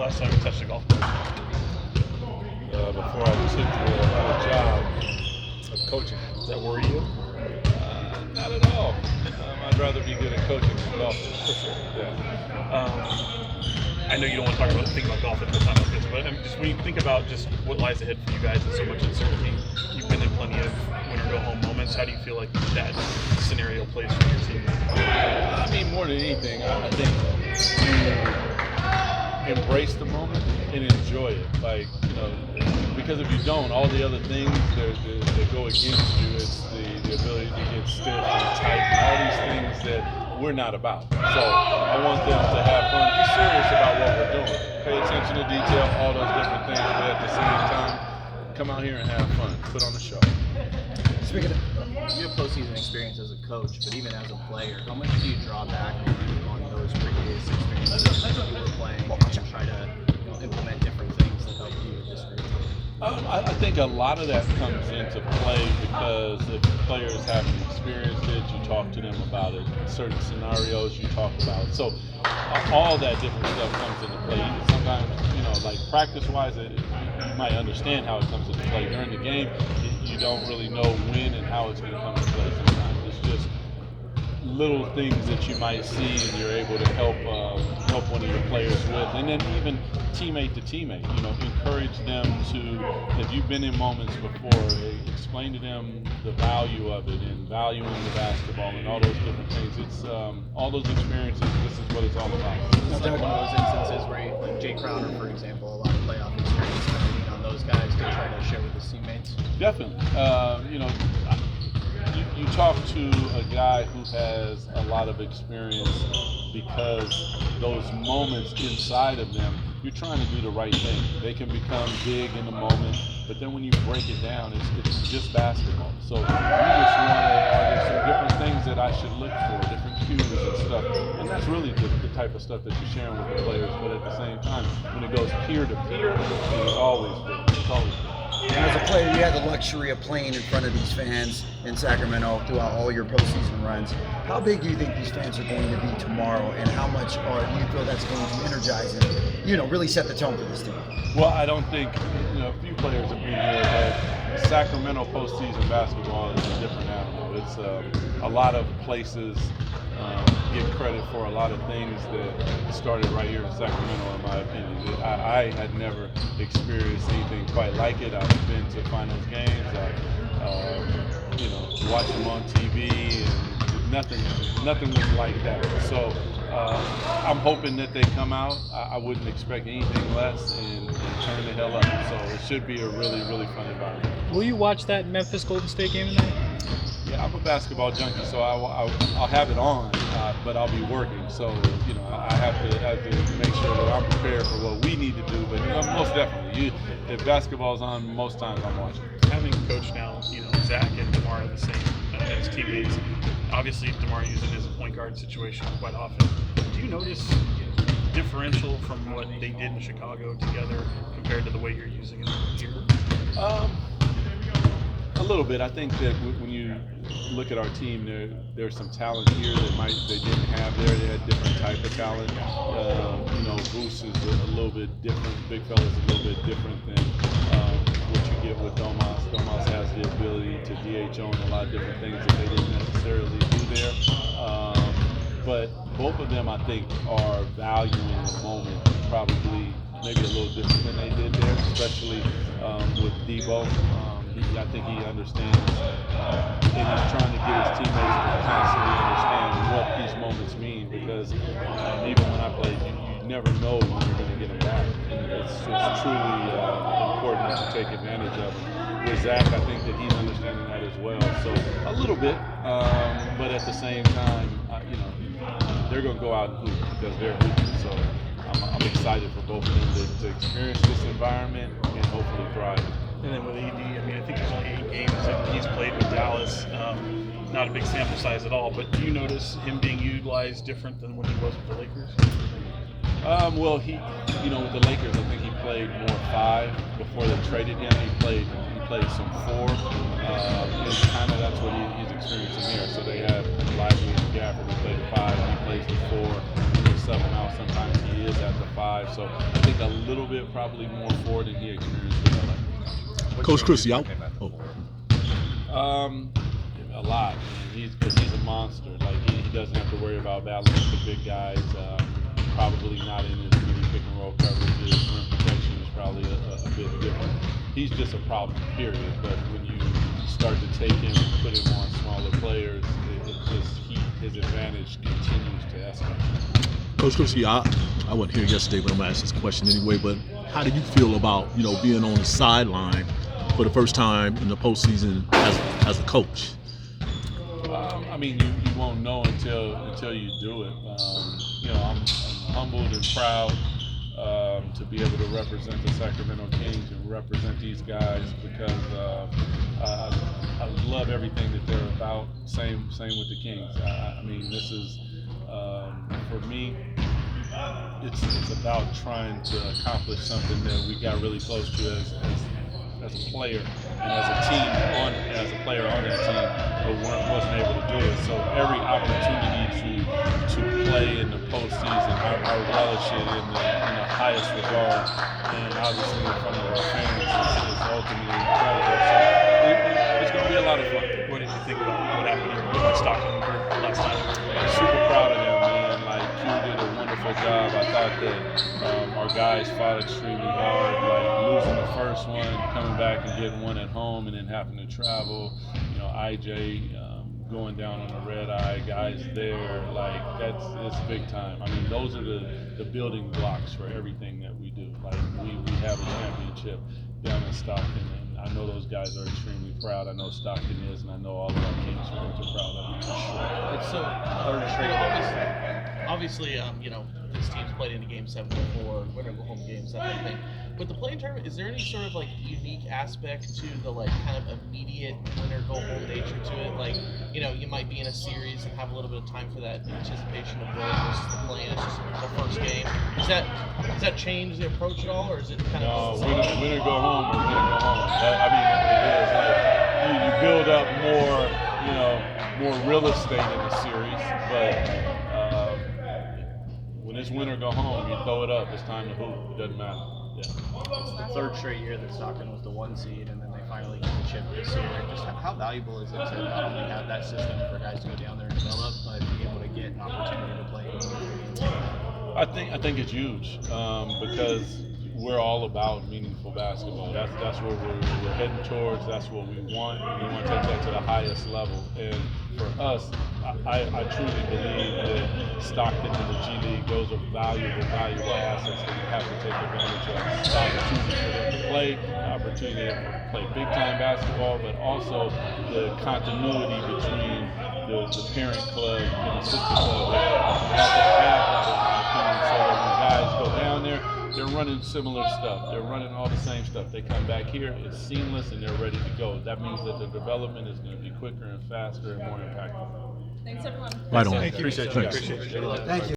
last time you touched a golf club? Before I took the job of coaching. Does that worry you? Not at all. I'd rather be good at coaching than golfing, for sure. Yeah. I know you don't want to think about golf at the time like this, but just when you think about just what lies ahead for you guys and so much uncertainty, you've been in plenty of win or go home moments. How do you feel like that scenario plays for your team? I mean, more than anything, I think you embrace the moment and enjoy it. Like, because if you don't, all the other things that go against you, it's the ability to get stiff and tight, and all these things that we're not about. So I want them to have fun, be serious about what we're doing, pay attention to detail, all those different things, but at the same time, come out here and have fun, put on a show. Speaking of, you have postseason experience as a coach, but even as a player, how much do you draw back on those previous experiences that you were playing and try to implement different things that help you with this group? I think a lot of that comes into play because if the players haven't experienced it, you talk to them about it. Certain scenarios you talk about. So all that different stuff comes into play. Sometimes, like practice-wise, you might understand how it comes into play. During the game, you don't really know when and how it's going to come into play sometimes. It's just little things that you might see and you're able to help one of your players with. And then even teammate to teammate, encourage them to, if you've been in moments before, explain to them the value of it and valuing the basketball and all those different things. It's all those experiences, this is what it's all about. It's like one of those instances where, like Jay Crowder, for example, a lot of playoff experience, kind of lean on those guys to try to share with his teammates. Definitely. You talk to a guy who has a lot of experience because those moments inside of them, you're trying to do the right thing. They can become big in the moment, but then when you break it down, it's just basketball. So you just want to, are there some different things that I should look for, different cues and stuff. And that's really the type of stuff that you're sharing with the players. But at the same time, when it goes peer to peer, it's always good. It's always good. and as a player, you had the luxury of playing in front of these fans in Sacramento throughout all your postseason runs. How big do you think these fans are going to be tomorrow, and how much do you feel that's going to energize and, really set the tone for this team? Well, I don't think, a few players have been here, but Sacramento postseason basketball is a different animal. It's a lot of places get credit for a lot of things that started right here in Sacramento, in my opinion. I had never experienced anything quite like it. I've been to finals games. I watched them on TV, and nothing was like that. So I'm hoping that they come out. I wouldn't expect anything less and turn the hell up. So it should be a really, really fun environment. Will you watch that Memphis Golden State game tonight? Yeah, I'm a basketball junkie, so I'll have it on, but I'll be working. So I have to make sure that I'm prepared for what we need to do. But most definitely, if basketball's on, most times I'm watching. Having coached now, Zach and DeMar are the same as teammates. Obviously, DeMar uses it as a point guard situation quite often. Do you notice differential from what they did in Chicago together compared to the way you're using it here? A little bit. I think that when you look at our team, there's some talent here that they didn't have there. They had different type of talent. Bruce is a little bit different. Big fella's a little bit different than what you get with Domas. Domas has the ability to DH on a lot of different things that they didn't necessarily do there. But both of them, I think, are valuing the moment probably maybe a little different than they did there, especially with Debo. I think he understands, and he's trying to get his teammates to constantly understand what these moments mean, because even when I played, you never know when you're going to get them back. And it's truly important to take advantage of it. With Zach, I think that he's understanding that as well. So a little bit, but at the same time, they're going to go out and hoop because they're hooping. So I'm excited for both of them to experience this environment and hopefully thrive. And then with AD, I think there's only 8 games that he's played with Dallas. Not a big sample size at all, but do you notice him being utilized different than when he was with the Lakers? Well, he, with the Lakers, I think he played more 5 before they traded him. He played some 4, and kind of that's what he's experiencing here. So they have Lively and Gafford who play the 5, he plays the 4, and they sub him out. Sometimes he is at the 5. 5. So I think a little bit probably more forward than he experienced with LA. Coach Christie out. Oh. A lot. Because he's a monster. Like he doesn't have to worry about battling with the big guys. Probably not in as many pick and roll coverages. Rim protection is probably a bit different. He's just a problem, period. But when you start to take him and put him on smaller players, his advantage continues to escalate. Coach Christie, I wasn't here yesterday, but I'm gonna ask this question anyway. But how do you feel about being on the sideline for the first time in the postseason as a coach? I mean, you won't know until you do it. I'm humbled and proud to be able to represent the Sacramento Kings and represent these guys because I love everything that they're about. Same with the Kings. I mean, this is for me. It's about trying to accomplish something that we got really close to as a player and as a team as a player on that team, but wasn't able to do it. So every opportunity to play in the postseason, I relish it in the highest regard, and obviously in front of our fans is ultimately incredible. So it's going to be a lot of fun. What did you think about what happened here with the Stockton group last night? I'm super proud of them, man. Like, Q did a wonderful job. I thought that our guys fought extremely hard. Like, losing the first one, coming back and getting one at home, and then having to travel. IJ going down on a red eye, guys there. Like, it's big time. I mean, those are the building blocks for everything that we do. Like, we have a championship down in Stockton, and I know those guys are extremely proud. I know Stockton is, and I know all of our Kings fans are proud of it for sure. It's so obviously, this team's played into Game 7 before, winner go home games, that kind of thing. But the playing tournament, is there any sort of unique aspect to the kind of immediate winner go home nature to it? Like, you might be in a series and have a little bit of time for that anticipation of winning versus the play-in. It's just the first game. Does that change the approach at all, or is it kind of? No, winner go home or winner go home. I mean, it is like you build up more real estate in the series, but. When it's win or go home, you throw it up. It's time to hoop. It doesn't matter. Yeah. It's the third straight year that Stockton was the 1 seed, and then they finally get the chip this year. Just how valuable is it to not only have that system for guys to go down there and develop, but be able to get an opportunity to play in I think it's huge because we're all about meaningful basketball. That's what we're heading towards. That's what we want. We want to take that to the highest level. And for us, I truly believe that Stockton and the G League, those are valuable assets that we have to take advantage of. The opportunity for them to play, the opportunity to play big-time basketball, but also the continuity between the parent club and the sister club. We have to have that, in my opinion, so that when guys go down there, they're running similar stuff. They're running all the same stuff. They come back here, it's seamless, and they're ready to go. That means that the development is going to be quicker and faster and more impactful. Thanks, everyone. Right on. Thank you. Appreciate you. Appreciate you. Thank you.